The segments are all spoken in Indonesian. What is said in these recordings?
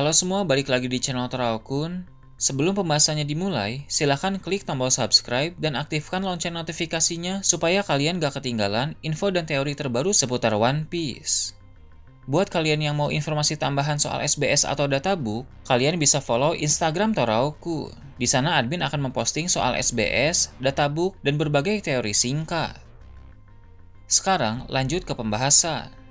Halo semua, balik lagi di channel Toraokun. Sebelum pembahasannya dimulai, silahkan klik tombol subscribe dan aktifkan lonceng notifikasinya supaya kalian gak ketinggalan info dan teori terbaru seputar One Piece. Buat kalian yang mau informasi tambahan soal SBS atau databook, kalian bisa follow Instagram Toraokun. Di sana admin akan memposting soal SBS, databook, dan berbagai teori singkat. Sekarang lanjut ke pembahasan.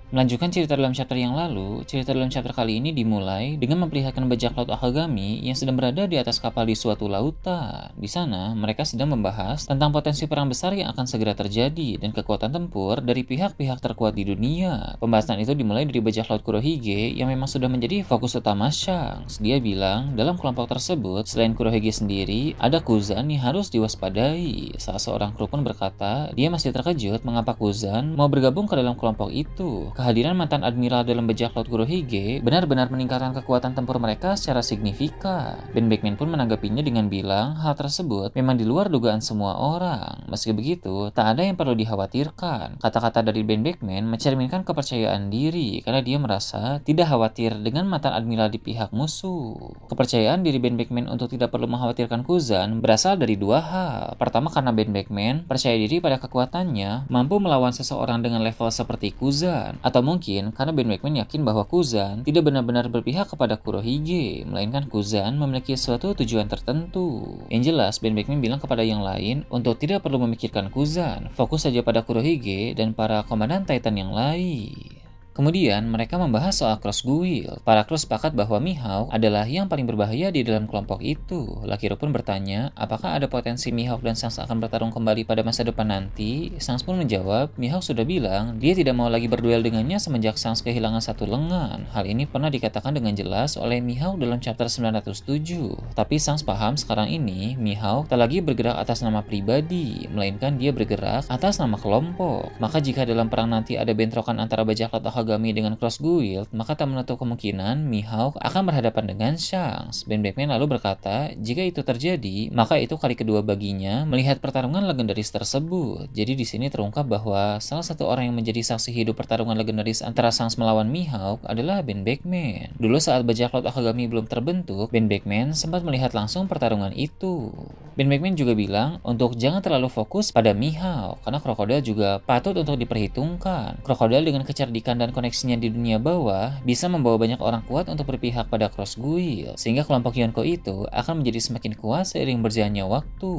Melanjutkan cerita dalam chapter yang lalu, cerita dalam chapter kali ini dimulai dengan memperlihatkan bajak laut Akagami yang sedang berada di atas kapal di suatu lautan. Di sana, mereka sedang membahas tentang potensi perang besar yang akan segera terjadi dan kekuatan tempur dari pihak-pihak terkuat di dunia. Pembahasan itu dimulai dari bajak laut Kurohige yang memang sudah menjadi fokus utama Shanks. Dia bilang, dalam kelompok tersebut, selain Kurohige sendiri, ada Kuzan yang harus diwaspadai. Salah seorang kru pun berkata, dia masih terkejut mengapa Kuzan mau bergabung ke dalam kelompok itu. Kehadiran mantan admiral dalam bajak laut Kurohige benar-benar meningkatkan kekuatan tempur mereka secara signifikan. Ben Beckman pun menanggapinya dengan bilang hal tersebut memang di luar dugaan semua orang. Meski begitu, tak ada yang perlu dikhawatirkan. Kata-kata dari Ben Beckman mencerminkan kepercayaan diri karena dia merasa tidak khawatir dengan mantan admiral di pihak musuh. Kepercayaan diri Ben Beckman untuk tidak perlu mengkhawatirkan Kuzan berasal dari dua hal. Pertama, karena Ben Beckman percaya diri pada kekuatannya mampu melawan seseorang dengan level seperti Kuzan. Atau mungkin karena Ben Beckman yakin bahwa Kuzan tidak benar-benar berpihak kepada Kurohige, melainkan Kuzan memiliki suatu tujuan tertentu. Yang jelas, Ben Beckman bilang kepada yang lain untuk tidak perlu memikirkan Kuzan, fokus saja pada Kurohige dan para komandan Titan yang lain. Kemudian mereka membahas soal Cross Guild. Para kru sepakat bahwa Mihawk adalah yang paling berbahaya di dalam kelompok itu. Lakiro pun bertanya, apakah ada potensi Mihawk dan Shanks akan bertarung kembali pada masa depan nanti? Shanks pun menjawab, Mihawk sudah bilang dia tidak mau lagi berduel dengannya semenjak Shanks kehilangan satu lengan. Hal ini pernah dikatakan dengan jelas oleh Mihawk dalam chapter 907. Tapi Shanks paham sekarang ini Mihawk tak lagi bergerak atas nama pribadi, melainkan dia bergerak atas nama kelompok. Maka jika dalam perang nanti ada bentrokan antara bajak laut Akagami dengan Cross Guild, maka tak menutup kemungkinan Mihawk akan berhadapan dengan Shanks. Ben Beckman lalu berkata, jika itu terjadi, maka itu kali kedua baginya melihat pertarungan legendaris tersebut. Jadi di sini terungkap bahwa salah satu orang yang menjadi saksi hidup pertarungan legendaris antara Shanks melawan Mihawk adalah Ben Beckman. Dulu saat bajak laut Akagami belum terbentuk, Ben Beckman sempat melihat langsung pertarungan itu. Ben Beckman juga bilang untuk jangan terlalu fokus pada Mihawk, karena Krokodil juga patut untuk diperhitungkan. Krokodil dengan kecerdikan dan koneksinya di dunia bawah bisa membawa banyak orang kuat untuk berpihak pada Cross Guild, sehingga kelompok Yonko itu akan menjadi semakin kuat seiring berjalannya waktu.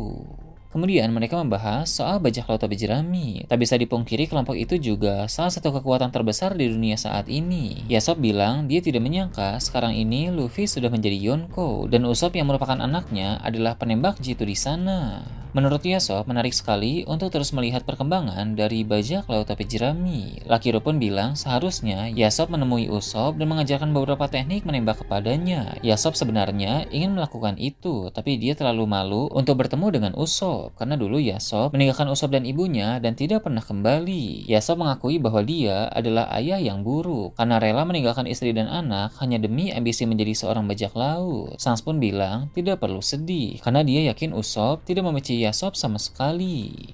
Kemudian mereka membahas soal bajak laut topi jerami. Tak bisa dipungkiri kelompok itu juga salah satu kekuatan terbesar di dunia saat ini. Yasop bilang dia tidak menyangka sekarang ini Luffy sudah menjadi Yonko dan Usopp yang merupakan anaknya adalah penembak jitu di sana. Menurut Yasop, menarik sekali untuk terus melihat perkembangan dari bajak laut topi jerami. Lakiro pun bilang seharusnya Yasop menemui Usopp dan mengajarkan beberapa teknik menembak kepadanya. Yasop sebenarnya ingin melakukan itu, tapi dia terlalu malu untuk bertemu dengan Usopp, karena dulu Yasop meninggalkan Usopp dan ibunya dan tidak pernah kembali. Yasop mengakui bahwa dia adalah ayah yang buruk, karena rela meninggalkan istri dan anak hanya demi ambisi menjadi seorang bajak laut. Shanks pun bilang tidak perlu sedih, karena dia yakin Usopp tidak membenci Yasop sama sekali.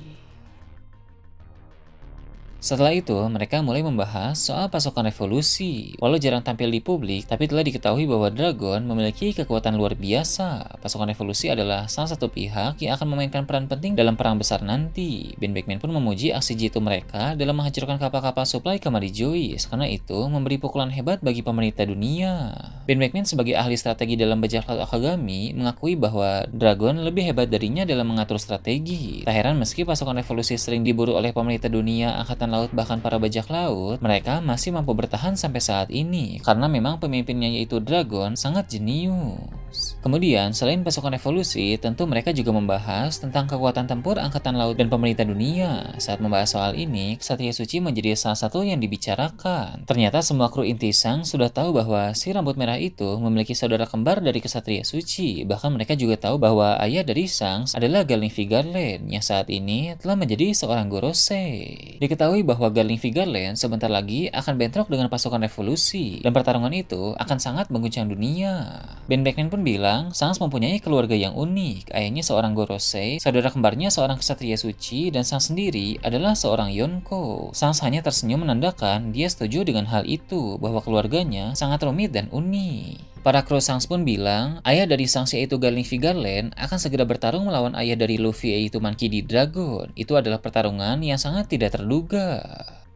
Setelah itu, mereka mulai membahas soal pasukan revolusi. Walau jarang tampil di publik, tapi telah diketahui bahwa Dragon memiliki kekuatan luar biasa. Pasukan revolusi adalah salah satu pihak yang akan memainkan peran penting dalam perang besar nanti. Ben Beckman pun memuji aksi jitu mereka dalam menghancurkan kapal-kapal supply ke Mary Joyce, karena itu memberi pukulan hebat bagi pemerintah dunia. Ben Beckman sebagai ahli strategi dalam bajak laut Akagami mengakui bahwa Dragon lebih hebat darinya dalam mengatur strategi. Tak heran meski pasukan revolusi sering diburu oleh pemerintah dunia, angkatan laut, bahkan para bajak laut, mereka masih mampu bertahan sampai saat ini karena memang pemimpinnya yaitu Dragon sangat jenius. Kemudian selain pasukan revolusi, tentu mereka juga membahas tentang kekuatan tempur angkatan laut dan pemerintah dunia. Saat membahas soal ini, Ksatria Suci menjadi salah satu yang dibicarakan. Ternyata semua kru inti Shanks sudah tahu bahwa si rambut merah itu memiliki saudara kembar dari Ksatria Suci. Bahkan mereka juga tahu bahwa ayah dari Shanks adalah Garling Vigarland yang saat ini telah menjadi seorang Gorosei. Diketahui bahwa Garling Vigarland sebentar lagi akan bentrok dengan pasukan revolusi dan pertarungan itu akan sangat mengguncang dunia. Ben Beckman pun bilang Sangs mempunyai keluarga yang unik. Ayahnya seorang Gorosei, saudara kembarnya seorang kesatria suci, dan Sangs sendiri adalah seorang Yonko. Sangs hanya tersenyum menandakan dia setuju dengan hal itu, bahwa keluarganya sangat rumit dan unik. Para kru Sangs pun bilang, ayah dari Sangs yaitu Garling Vigarland akan segera bertarung melawan ayah dari Luffy yaitu Monkey D. Dragon. Itu adalah pertarungan yang sangat tidak terduga.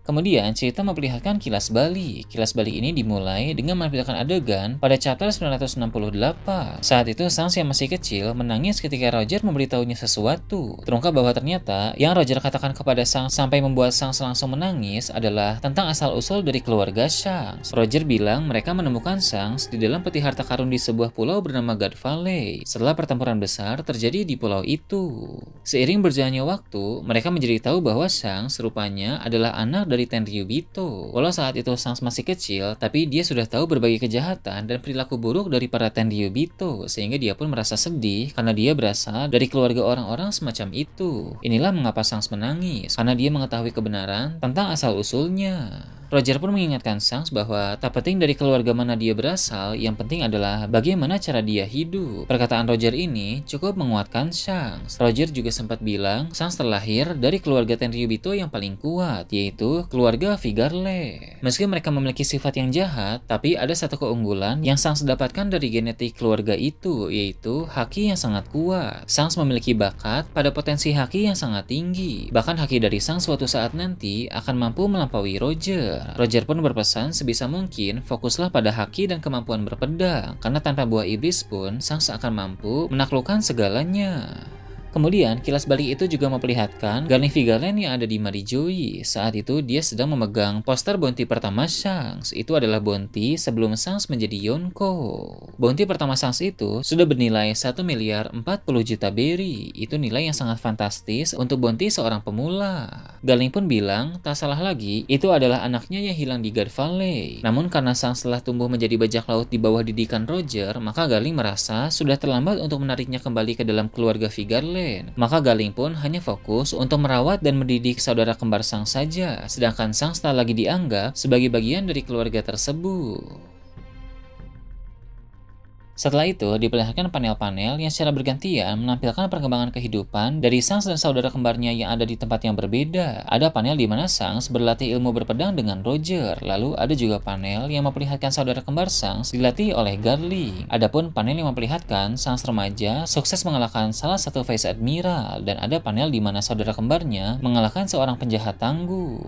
Kemudian cerita memperlihatkan kilas balik. Kilas balik ini dimulai dengan menampilkan adegan pada chapter 968. Saat itu Sangs yang masih kecil menangis ketika Roger memberitahunya sesuatu. Terungkap bahwa ternyata yang Roger katakan kepada Sangs sampai membuat Sangs langsung menangis adalah tentang asal-usul dari keluarga Shanks. Roger bilang mereka menemukan Shanks di dalam peti harta karun di sebuah pulau bernama God Valley setelah pertempuran besar terjadi di pulau itu. Seiring berjalannya waktu, mereka menjadi tahu bahwa Shanks rupanya adalah anak dari Tenryubito. Walau saat itu Shanks masih kecil, tapi dia sudah tahu berbagai kejahatan dan perilaku buruk dari para Tenryubito, sehingga dia pun merasa sedih karena dia berasal dari keluarga orang-orang semacam itu. Inilah mengapa Shanks menangis, karena dia mengetahui kebenaran tentang asal-usulnya. Roger pun mengingatkan Shanks bahwa tak penting dari keluarga mana dia berasal, yang penting adalah bagaimana cara dia hidup. Perkataan Roger ini cukup menguatkan Shanks. Roger juga sempat bilang Shanks terlahir dari keluarga Tenryubito yang paling kuat, yaitu keluarga Vigarland. Meski mereka memiliki sifat yang jahat, tapi ada satu keunggulan yang Shanks dapatkan dari genetik keluarga itu, yaitu haki yang sangat kuat. Shanks memiliki bakat pada potensi haki yang sangat tinggi. Bahkan haki dari Shanks suatu saat nanti akan mampu melampaui Roger. Roger pun berpesan sebisa mungkin fokuslah pada haki dan kemampuan berpedang, karena tanpa buah iblis pun Shanks akan mampu menaklukkan segalanya. Kemudian, kilas balik itu juga memperlihatkan Garling Vigarland yang ada di Marijoi. Saat itu, dia sedang memegang poster bounty pertama Shanks. Itu adalah bounty sebelum Shanks menjadi Yonko. Bounty pertama Shanks itu sudah bernilai 1.040.000.000 berry. Itu nilai yang sangat fantastis untuk bounty seorang pemula. Garling pun bilang, tak salah lagi, itu adalah anaknya yang hilang di God Valley. Namun karena Shanks telah tumbuh menjadi bajak laut di bawah didikan Roger, maka Garling merasa sudah terlambat untuk menariknya kembali ke dalam keluarga Vigarland. Maka Garling pun hanya fokus untuk merawat dan mendidik saudara kembar Shanks saja, sedangkan Shanks tak lagi dianggap sebagai bagian dari keluarga tersebut. Setelah itu, diperlihatkan panel-panel yang secara bergantian menampilkan perkembangan kehidupan dari Shanks dan saudara kembarnya yang ada di tempat yang berbeda. Ada panel di mana Shanks berlatih ilmu berpedang dengan Roger. Lalu ada juga panel yang memperlihatkan saudara kembar Shanks dilatih oleh Garling. Adapun panel yang memperlihatkan Shanks remaja sukses mengalahkan salah satu Vice Admiral, dan ada panel di mana saudara kembarnya mengalahkan seorang penjahat tangguh.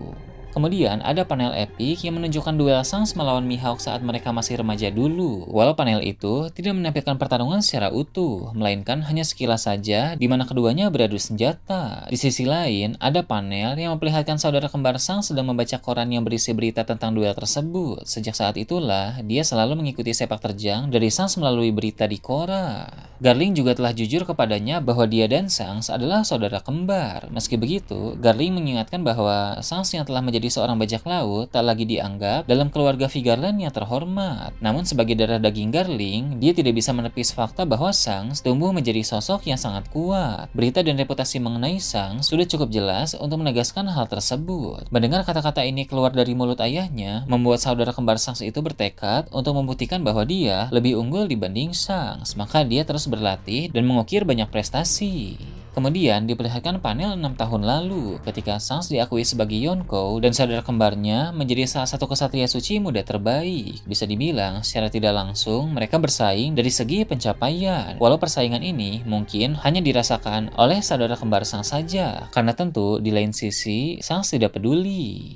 Kemudian ada panel epik yang menunjukkan duel Shanks melawan Mihawk saat mereka masih remaja dulu. Walau panel itu tidak menampilkan pertarungan secara utuh, melainkan hanya sekilas saja di mana keduanya beradu senjata. Di sisi lain, ada panel yang memperlihatkan saudara kembar Shanks sedang membaca koran yang berisi berita tentang duel tersebut. Sejak saat itulah, dia selalu mengikuti sepak terjang dari Shanks melalui berita di koran. Garling juga telah jujur kepadanya bahwa dia dan Shanks adalah saudara kembar. Meski begitu, Garling mengingatkan bahwa Shanks yang telah menjadi seorang bajak laut tak lagi dianggap dalam keluarga Vigarland yang terhormat. Namun sebagai darah daging Garling, dia tidak bisa menepis fakta bahwa Shanks tumbuh menjadi sosok yang sangat kuat. Berita dan reputasi mengenai Shanks sudah cukup jelas untuk menegaskan hal tersebut. Mendengar kata-kata ini keluar dari mulut ayahnya, membuat saudara kembar Shanks itu bertekad untuk membuktikan bahwa dia lebih unggul dibanding Shanks. Maka dia terus berlatih dan mengukir banyak prestasi. Kemudian diperlihatkan panel 6 tahun lalu ketika Shanks diakui sebagai Yonko dan saudara kembarnya menjadi salah satu kesatria suci muda terbaik. Bisa dibilang secara tidak langsung mereka bersaing dari segi pencapaian. Walau persaingan ini mungkin hanya dirasakan oleh saudara kembar Shanks saja, karena tentu di lain sisi Shanks tidak peduli.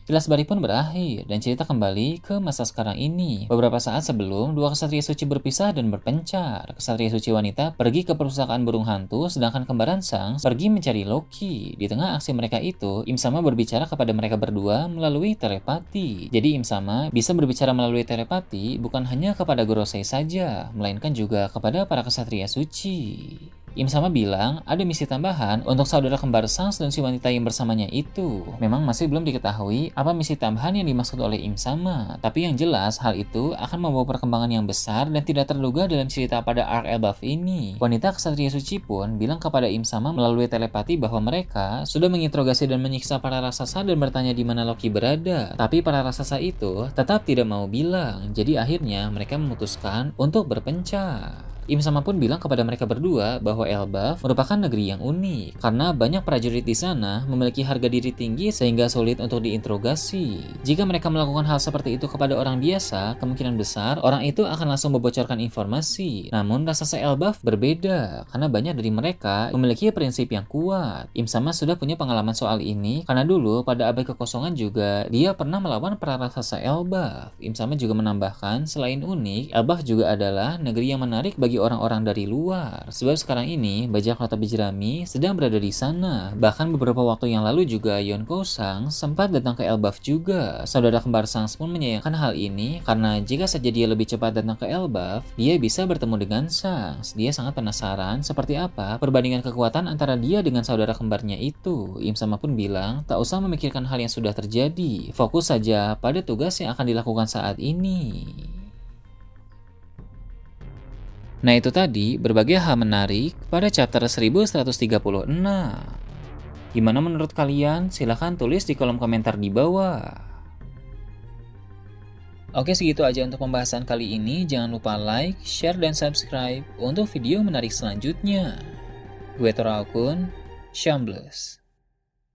Kilas balik pun berakhir dan cerita kembali ke masa sekarang ini. Beberapa saat sebelum dua kesatria suci berpisah dan berpencar. Kesatria suci wanita pergi ke perpustakaan burung hantu, sedangkan kembaran Shanks pergi mencari Loki. Di tengah aksi mereka itu, Im Sama berbicara kepada mereka berdua melalui telepati. Jadi Im Sama bisa berbicara melalui telepati bukan hanya kepada Gorosei saja, melainkan juga kepada para kesatria suci. Im Sama bilang ada misi tambahan untuk saudara kembar Shanks dan si wanita yang bersamanya itu. Memang masih belum diketahui apa misi tambahan yang dimaksud oleh Im Sama, tapi yang jelas hal itu akan membawa perkembangan yang besar dan tidak terduga dalam cerita pada arc above ini. Wanita kesatria suci pun bilang kepada Im Sama melalui telepati bahwa mereka sudah menginterogasi dan menyiksa para raksasa dan bertanya di mana Loki berada. Tapi para raksasa itu tetap tidak mau bilang, jadi akhirnya mereka memutuskan untuk berpencar. Im Sama pun bilang kepada mereka berdua bahwa Elbaf merupakan negeri yang unik karena banyak prajurit di sana memiliki harga diri tinggi sehingga sulit untuk diinterogasi. Jika mereka melakukan hal seperti itu kepada orang biasa, kemungkinan besar orang itu akan langsung membocorkan informasi. Namun raksasa Elbaf berbeda karena banyak dari mereka memiliki prinsip yang kuat. Im Sama sudah punya pengalaman soal ini karena dulu pada abad kekosongan juga dia pernah melawan para raksasa Elbaf. Im Sama juga menambahkan, selain unik, Elbaf juga adalah negeri yang menarik bagi orang-orang dari luar. Sebab sekarang ini bajak laut Tabi Jerami sedang berada di sana. Bahkan beberapa waktu yang lalu juga Yonko Sang sempat datang ke Elbaf juga. Saudara kembar Sang pun menyayangkan hal ini karena jika saja dia lebih cepat datang ke Elbaf, dia bisa bertemu dengan Sang. Dia sangat penasaran seperti apa perbandingan kekuatan antara dia dengan saudara kembarnya itu. Im Sama pun bilang, tak usah memikirkan hal yang sudah terjadi. Fokus saja pada tugas yang akan dilakukan saat ini. Nah itu tadi berbagai hal menarik pada chapter 1136. Gimana menurut kalian? Silahkan tulis di kolom komentar di bawah. Oke, segitu aja untuk pembahasan kali ini. Jangan lupa like, share, dan subscribe untuk video menarik selanjutnya. Gue Tora Akun, Shambles.